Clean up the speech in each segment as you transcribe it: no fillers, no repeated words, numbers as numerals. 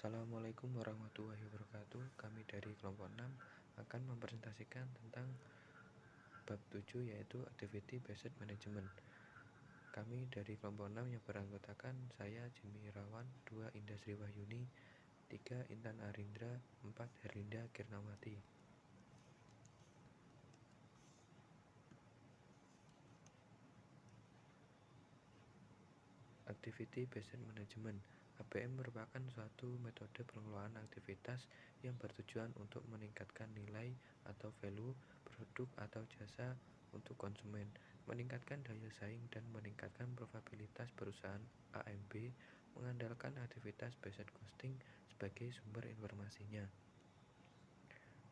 Assalamualaikum warahmatullahi wabarakatuh. Kami dari kelompok 6 akan mempresentasikan tentang bab 7 yaitu Activity Based Management. Kami dari kelompok 6 yang beranggotakan saya Jimmy Irawan, 2 Indah Sri Wahyuni, 3 Intan Arindra, 4 Herlinda Kirnawati. Activity Based Management ABM merupakan suatu metode pengelolaan aktivitas yang bertujuan untuk meningkatkan nilai atau value produk atau jasa untuk konsumen, meningkatkan daya saing dan meningkatkan probabilitas perusahaan AMB mengandalkan aktivitas based costing sebagai sumber informasinya.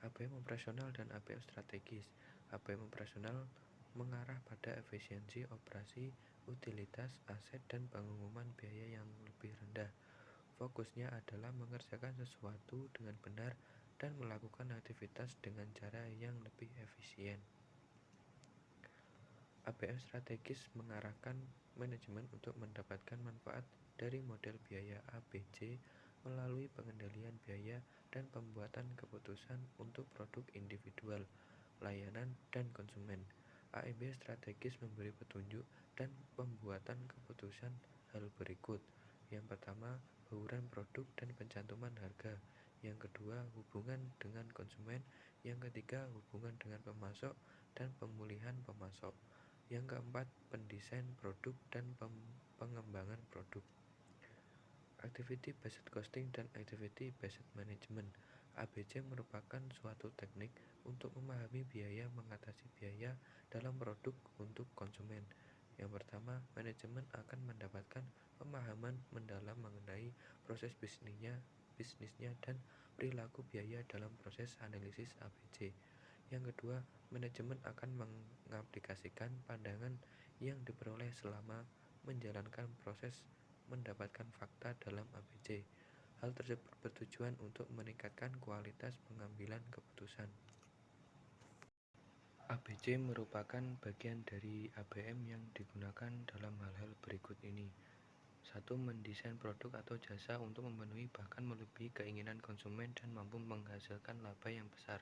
ABM operasional dan ABM strategis. ABM operasional mengarah pada efisiensi operasi, utilitas, aset, dan pengumuman biaya yang lebih rendah. Fokusnya adalah mengerjakan sesuatu dengan benar dan melakukan aktivitas dengan cara yang lebih efisien. ABM strategis mengarahkan manajemen untuk mendapatkan manfaat dari model biaya ABC melalui pengendalian biaya dan pembuatan keputusan untuk produk individual, layanan, dan konsumen. AMB strategis memberi petunjuk dan pembuatan keputusan hal berikut. Yang pertama, bauran produk dan pencantuman harga. Yang kedua, hubungan dengan konsumen. Yang ketiga, hubungan dengan pemasok dan pemulihan pemasok. Yang keempat, pendesain produk dan pengembangan produk. Activity Based Costing dan Activity Based Management ABC merupakan suatu teknik untuk memahami biaya mengatasi biaya dalam produk untuk konsumen. Yang pertama, manajemen akan mendapatkan pemahaman mendalam mengenai proses bisnisnya dan perilaku biaya dalam proses analisis ABC. Yang kedua, manajemen akan mengaplikasikan pandangan yang diperoleh selama menjalankan proses mendapatkan fakta dalam ABC. Hal tersebut bertujuan untuk meningkatkan kualitas pengambilan keputusan. ABC merupakan bagian dari ABM yang digunakan dalam hal-hal berikut ini. 1. Mendesain produk atau jasa untuk memenuhi bahkan melebihi keinginan konsumen dan mampu menghasilkan laba yang besar.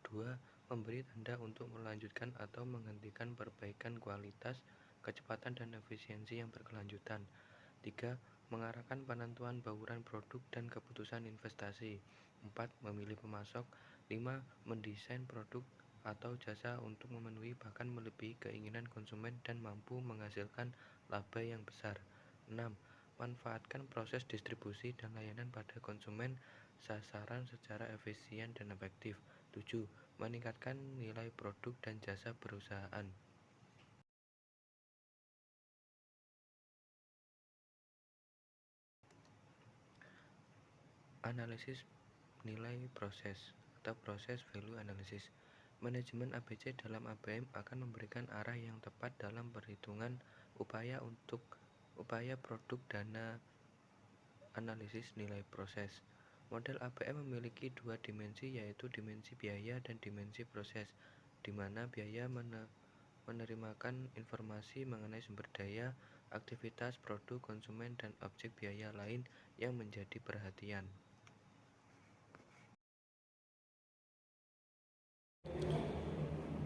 2. Memberi tanda untuk melanjutkan atau menghentikan perbaikan kualitas, kecepatan dan efisiensi yang berkelanjutan. 3. Mengarahkan penentuan bauran produk dan keputusan investasi. 4. Memilih pemasok. 5. Mendesain produk atau jasa untuk memenuhi bahkan melebihi keinginan konsumen dan mampu menghasilkan laba yang besar. 6. Manfaatkan proses distribusi dan layanan pada konsumen sasaran secara efisien dan efektif. 7. Meningkatkan nilai produk dan jasa perusahaan. Analisis nilai proses atau proses value analysis. Manajemen ABC dalam ABM akan memberikan arah yang tepat dalam perhitungan upaya produk dana analisis nilai proses. Model ABM memiliki dua dimensi, yaitu dimensi biaya dan dimensi proses, di mana biaya menerimakan informasi mengenai sumber daya, aktivitas, produk, konsumen, dan objek biaya lain yang menjadi perhatian.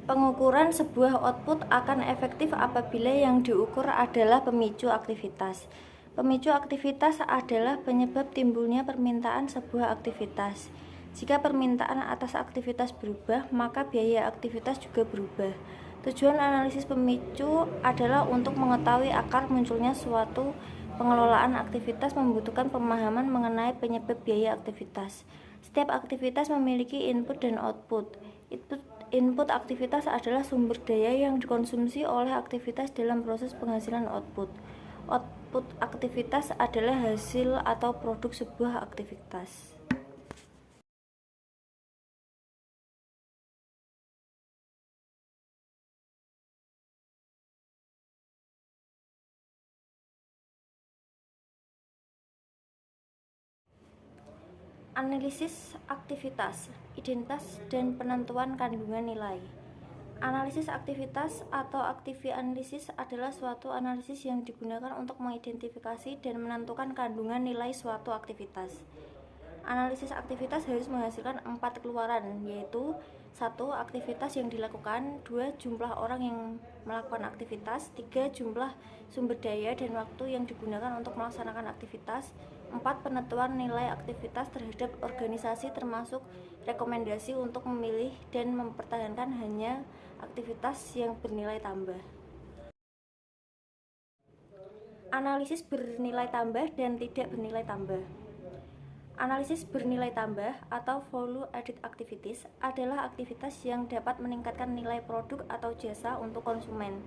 Pengukuran sebuah output akan efektif apabila yang diukur adalah pemicu aktivitas. Pemicu aktivitas adalah penyebab timbulnya permintaan sebuah aktivitas. Jika permintaan atas aktivitas berubah, maka biaya aktivitas juga berubah. Tujuan analisis pemicu adalah untuk mengetahui akar munculnya suatu pengelolaan aktivitas membutuhkan pemahaman mengenai penyebab biaya aktivitas. Setiap aktivitas memiliki input dan output. Input aktivitas adalah sumber daya yang dikonsumsi oleh aktivitas dalam proses penghasilan output. Output aktivitas adalah hasil atau produk sebuah aktivitas. Analisis aktivitas, identitas, dan penentuan kandungan nilai. Analisis aktivitas atau activity analysis adalah suatu analisis yang digunakan untuk mengidentifikasi dan menentukan kandungan nilai suatu aktivitas. Analisis aktivitas harus menghasilkan 4 keluaran, yaitu 1. Aktivitas yang dilakukan, 2. Jumlah orang yang melakukan aktivitas, 3. Jumlah sumber daya dan waktu yang digunakan untuk melaksanakan aktivitas, 4. Penentuan nilai aktivitas terhadap organisasi termasuk rekomendasi untuk memilih dan mempertahankan hanya aktivitas yang bernilai tambah. Analisis bernilai tambah dan tidak bernilai tambah. Analisis bernilai tambah atau value added activities adalah aktivitas yang dapat meningkatkan nilai produk atau jasa untuk konsumen.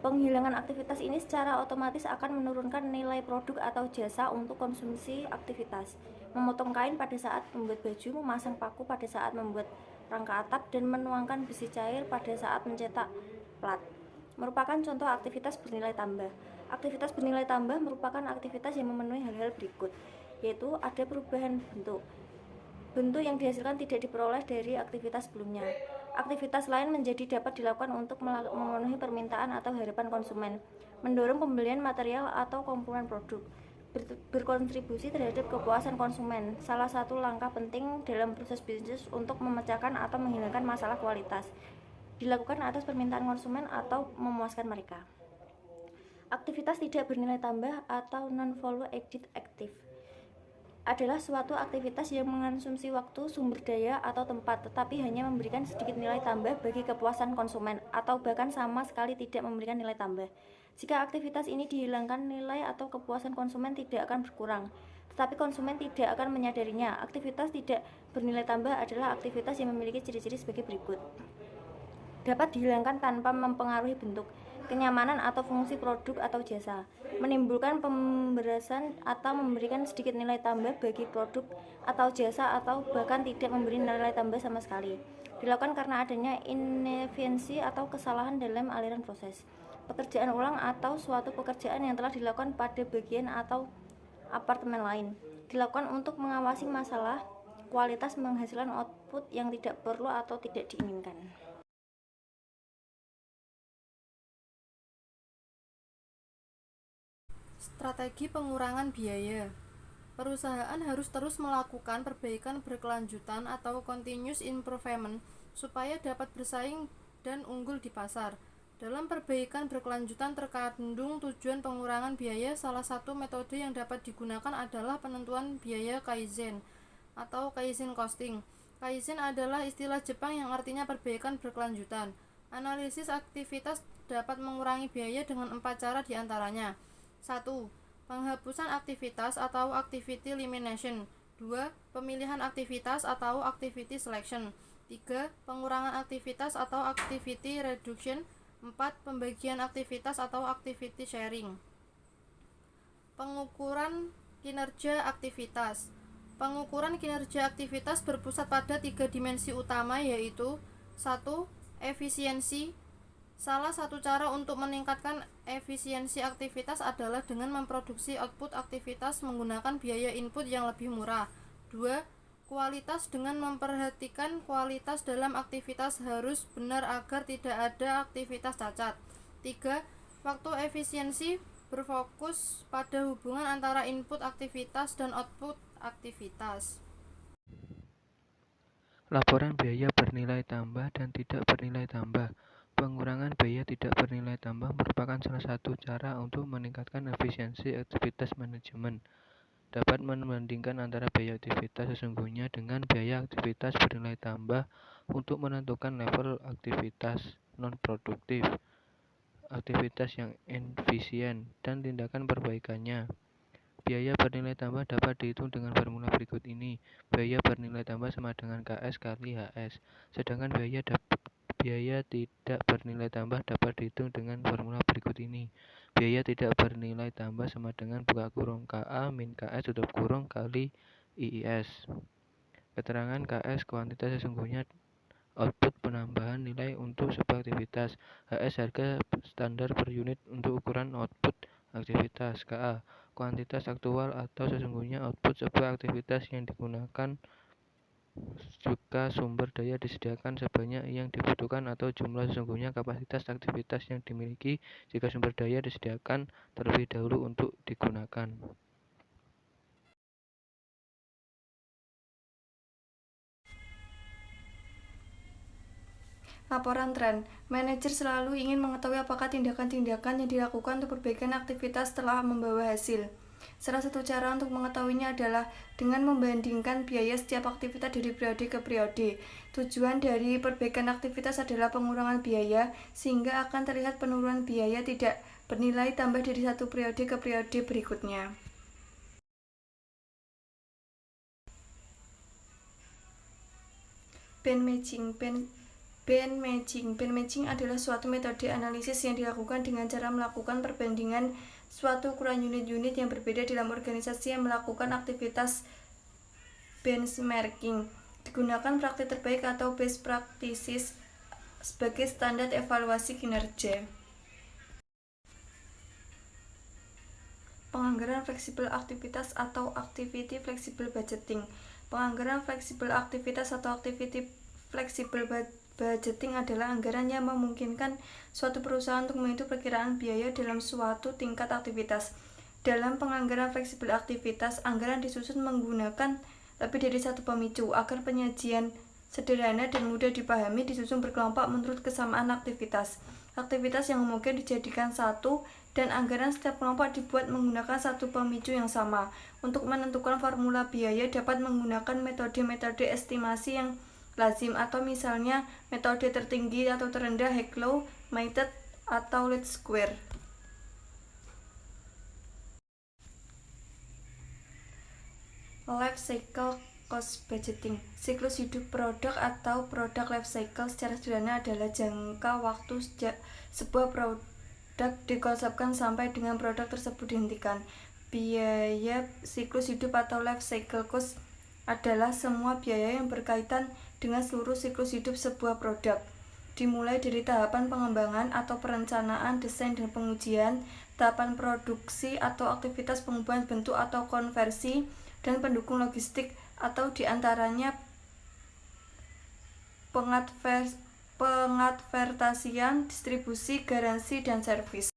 Penghilangan aktivitas ini secara otomatis akan menurunkan nilai produk atau jasa untuk konsumsi aktivitas. Memotong kain pada saat membuat baju, memasang paku pada saat membuat rangka atap, dan menuangkan besi cair pada saat mencetak plat merupakan contoh aktivitas bernilai tambah. Aktivitas bernilai tambah merupakan aktivitas yang memenuhi hal-hal berikut, yaitu ada perubahan bentuk. Bentuk yang dihasilkan tidak diperoleh dari aktivitas sebelumnya. Aktivitas lain menjadi dapat dilakukan untuk memenuhi permintaan atau harapan konsumen, mendorong pembelian material atau komponen produk, berkontribusi terhadap kepuasan konsumen. Salah satu langkah penting dalam proses bisnis untuk memecahkan atau menghilangkan masalah kualitas dilakukan atas permintaan konsumen atau memuaskan mereka. Aktivitas tidak bernilai tambah atau non-value added active adalah suatu aktivitas yang mengonsumsi waktu, sumber daya, atau tempat, tetapi hanya memberikan sedikit nilai tambah bagi kepuasan konsumen, atau bahkan sama sekali tidak memberikan nilai tambah. Jika aktivitas ini dihilangkan, nilai atau kepuasan konsumen tidak akan berkurang, tetapi konsumen tidak akan menyadarinya. Aktivitas tidak bernilai tambah adalah aktivitas yang memiliki ciri-ciri sebagai berikut. Dapat dihilangkan tanpa mempengaruhi bentuk, kenyamanan atau fungsi produk atau jasa, menimbulkan pemberasan atau memberikan sedikit nilai tambah bagi produk atau jasa, atau bahkan tidak memberi nilai tambah sama sekali. Dilakukan karena adanya inefisiensi atau kesalahan dalam aliran proses, pekerjaan ulang, atau suatu pekerjaan yang telah dilakukan pada bagian atau apartemen lain. Dilakukan untuk mengawasi masalah kualitas menghasilkan output yang tidak perlu atau tidak diinginkan. Strategi pengurangan biaya. Perusahaan harus terus melakukan perbaikan berkelanjutan atau continuous improvement supaya dapat bersaing dan unggul di pasar. Dalam perbaikan berkelanjutan terkandung tujuan pengurangan biaya. Salah satu metode yang dapat digunakan adalah penentuan biaya Kaizen atau Kaizen costing. Kaizen adalah istilah Jepang yang artinya perbaikan berkelanjutan. Analisis aktivitas dapat mengurangi biaya dengan 4 cara diantaranya. 1. Penghapusan aktivitas atau activity elimination. 2. Pemilihan aktivitas atau activity selection. 3. Pengurangan aktivitas atau activity reduction. 4. Pembagian aktivitas atau activity sharing. Pengukuran kinerja aktivitas. Pengukuran kinerja aktivitas berpusat pada 3 dimensi utama, yaitu 1. Efisiensi. Salah satu cara untuk meningkatkan efisiensi aktivitas adalah dengan memproduksi output aktivitas menggunakan biaya input yang lebih murah. 2. Kualitas. Dengan memperhatikan kualitas dalam aktivitas harus benar agar tidak ada aktivitas cacat. 3. Waktu efisiensi berfokus pada hubungan antara input aktivitas dan output aktivitas. Laporan biaya bernilai tambah dan tidak bernilai tambah. Pengurangan biaya tidak bernilai tambah merupakan salah satu cara untuk meningkatkan efisiensi aktivitas manajemen. Dapat membandingkan antara biaya aktivitas sesungguhnya dengan biaya aktivitas bernilai tambah untuk menentukan level aktivitas non-produktif, aktivitas yang efisien, dan tindakan perbaikannya. Biaya bernilai tambah dapat dihitung dengan formula berikut ini. Biaya bernilai tambah sama dengan KS kali HS. Sedangkan biaya tidak bernilai tambah dapat dihitung dengan formula berikut ini. Biaya tidak bernilai tambah sama dengan buka kurung KA min KS tutup kurung kali IIS. Keterangan KS kuantitas sesungguhnya output penambahan nilai untuk sebuah aktivitas. HS harga standar per unit untuk ukuran output aktivitas. KA kuantitas aktual atau sesungguhnya output sebuah aktivitas yang digunakan jika sumber daya disediakan sebanyak yang dibutuhkan, atau jumlah sesungguhnya kapasitas aktivitas yang dimiliki jika sumber daya disediakan terlebih dahulu untuk digunakan. Laporan tren. Manajer selalu ingin mengetahui apakah tindakan-tindakan yang dilakukan untuk perbaikan aktivitas telah membawa hasil. Salah satu cara untuk mengetahuinya adalah dengan membandingkan biaya setiap aktivitas dari periode ke periode. Tujuan dari perbaikan aktivitas adalah pengurangan biaya, sehingga akan terlihat penurunan biaya tidak bernilai tambah dari satu periode ke periode berikutnya. Bandmatching adalah suatu metode analisis yang dilakukan dengan cara melakukan perbandingan suatu ukuran unit-unit yang berbeda dalam organisasi yang melakukan aktivitas benchmarking. Digunakan praktik terbaik atau best practices sebagai standar evaluasi kinerja. Penganggaran fleksibel aktivitas atau activity flexible budgeting. Penganggaran fleksibel aktivitas atau activity flexible budgeting adalah anggaran yang memungkinkan suatu perusahaan untuk menghitung perkiraan biaya dalam suatu tingkat aktivitas. Dalam penganggaran fleksibel aktivitas, anggaran disusun menggunakan lebih dari satu pemicu agar penyajian sederhana dan mudah dipahami, disusun berkelompok menurut kesamaan aktivitas. Aktivitas yang mungkin dijadikan satu, dan anggaran setiap kelompok dibuat menggunakan satu pemicu yang sama. Untuk menentukan formula biaya dapat menggunakan metode-metode estimasi yang lazim, atau misalnya metode tertinggi atau terendah Hecklow method atau least square. Life cycle cost budgeting. Siklus hidup produk atau product life cycle secara sederhana adalah jangka waktu sejak sebuah produk dikonsepsi sampai dengan produk tersebut dihentikan. Biaya siklus hidup atau life cycle cost adalah semua biaya yang berkaitan dengan seluruh siklus hidup sebuah produk, dimulai dari tahapan pengembangan atau perencanaan, desain dan pengujian, tahapan produksi atau aktivitas pengubahan bentuk atau konversi, dan pendukung logistik atau diantaranya pengadvertasian, distribusi, garansi, dan servis.